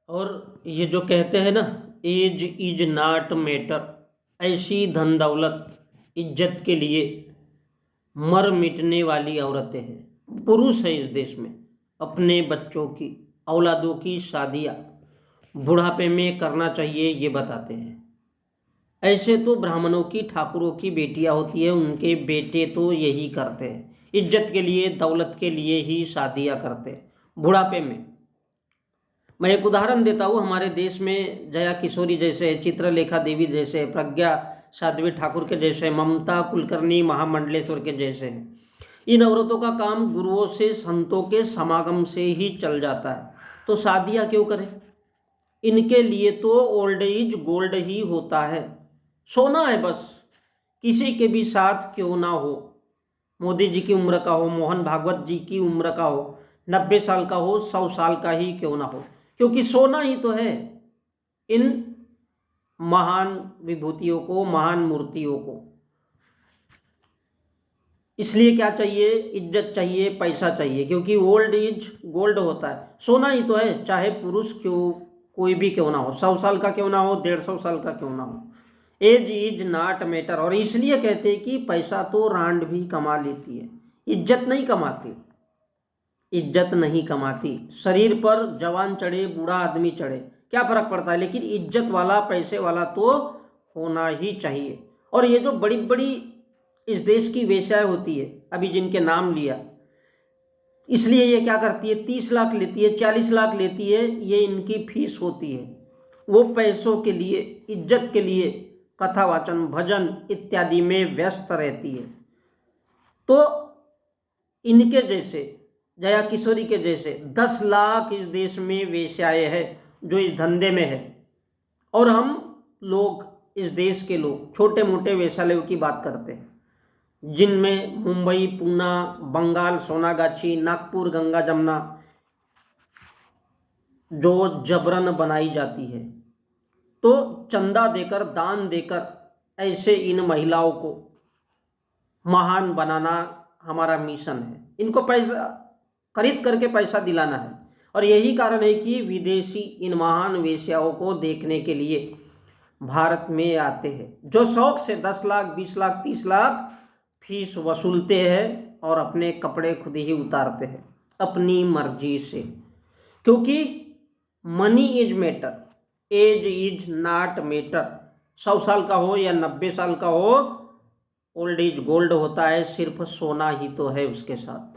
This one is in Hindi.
और ये जो कहते हैं ना, एज इज नॉट मैटर, ऐसी धन दौलत इज्जत के लिए मर मिटने वाली औरतें हैं, पुरुष है इस देश में। अपने बच्चों की, औलादों की शादियां बुढ़ापे में करना चाहिए, ये बताते हैं। ऐसे तो ब्राह्मणों की, ठाकुरों की बेटियां होती है, उनके बेटे तो यही करते हैं, इज्जत के लिए, दौलत के लिए ही शादियां करते हैं बुढ़ापे में। मैं एक उदाहरण देता हूँ। हमारे देश में जया किशोरी जैसे, चित्रलेखा देवी जैसे, प्रज्ञा साध्वी ठाकुर के जैसे, ममता कुलकर्णी महामंडलेश्वर के जैसे हैं। इन औरतों का काम गुरुओं से, संतों के समागम से ही चल जाता है, तो शादियाँ क्यों करें? इनके लिए तो ओल्ड इज गोल्ड ही होता है। सोना है बस, किसी के भी साथ क्यों ना हो। मोदी जी की उम्र का हो, मोहन भागवत जी की उम्र का हो, 90 साल का हो, 100 साल का ही क्यों ना हो, क्योंकि सोना ही तो है इन महान विभूतियों को, महान मूर्तियों को। इसलिए क्या चाहिए? इज्जत चाहिए, पैसा चाहिए, क्योंकि ओल्ड इज गोल्ड होता है। सोना ही तो है, चाहे पुरुष क्यों, कोई भी क्यों ना हो, 100 साल का क्यों ना हो, 150 साल का क्यों ना हो। Age is not matter. और इसलिए कहते हैं कि पैसा तो रांड भी कमा लेती है, इज्जत नहीं कमाती। इज्जत नहीं कमाती। शरीर पर जवान चढ़े, बूढ़ा आदमी चढ़े, क्या फर्क पड़ता है, लेकिन इज्जत वाला, पैसे वाला तो होना ही चाहिए। और ये जो बड़ी बड़ी इस देश की वेश्याएं होती है, अभी जिनके नाम लिया, इसलिए ये क्या करती है, 30 लाख लेती है, 40 लाख लेती है, ये इनकी फीस होती है। वो पैसों के लिए, इज्जत के लिए कथा वाचन, भजन इत्यादि में व्यस्त रहती है। तो इनके जैसे, जया किशोरी के जैसे 10 लाख इस देश में वेश्याएं हैं जो इस धंधे में है। और हम लोग, इस देश के लोग, छोटे मोटे वेश्यालयों की बात करते हैं, जिनमें मुंबई, पूना, बंगाल, सोनागाछी, नागपुर, गंगा जमुना जो जबरन बनाई जाती है। तो चंदा देकर, दान देकर ऐसे इन महिलाओं को महान बनाना हमारा मिशन है। इनको पैसा खरीद करके पैसा दिलाना है। और यही कारण है कि विदेशी इन महान वेश्याओं को देखने के लिए भारत में आते हैं, जो शौक से 10 लाख, 20 लाख, 30 लाख फीस वसूलते हैं और अपने कपड़े खुद ही उतारते हैं अपनी मर्जी से। क्योंकि money is matter, age is not matter. 100 साल का हो या 90 साल का हो, ओल्ड इज गोल्ड होता है, सिर्फ सोना ही तो है उसके साथ।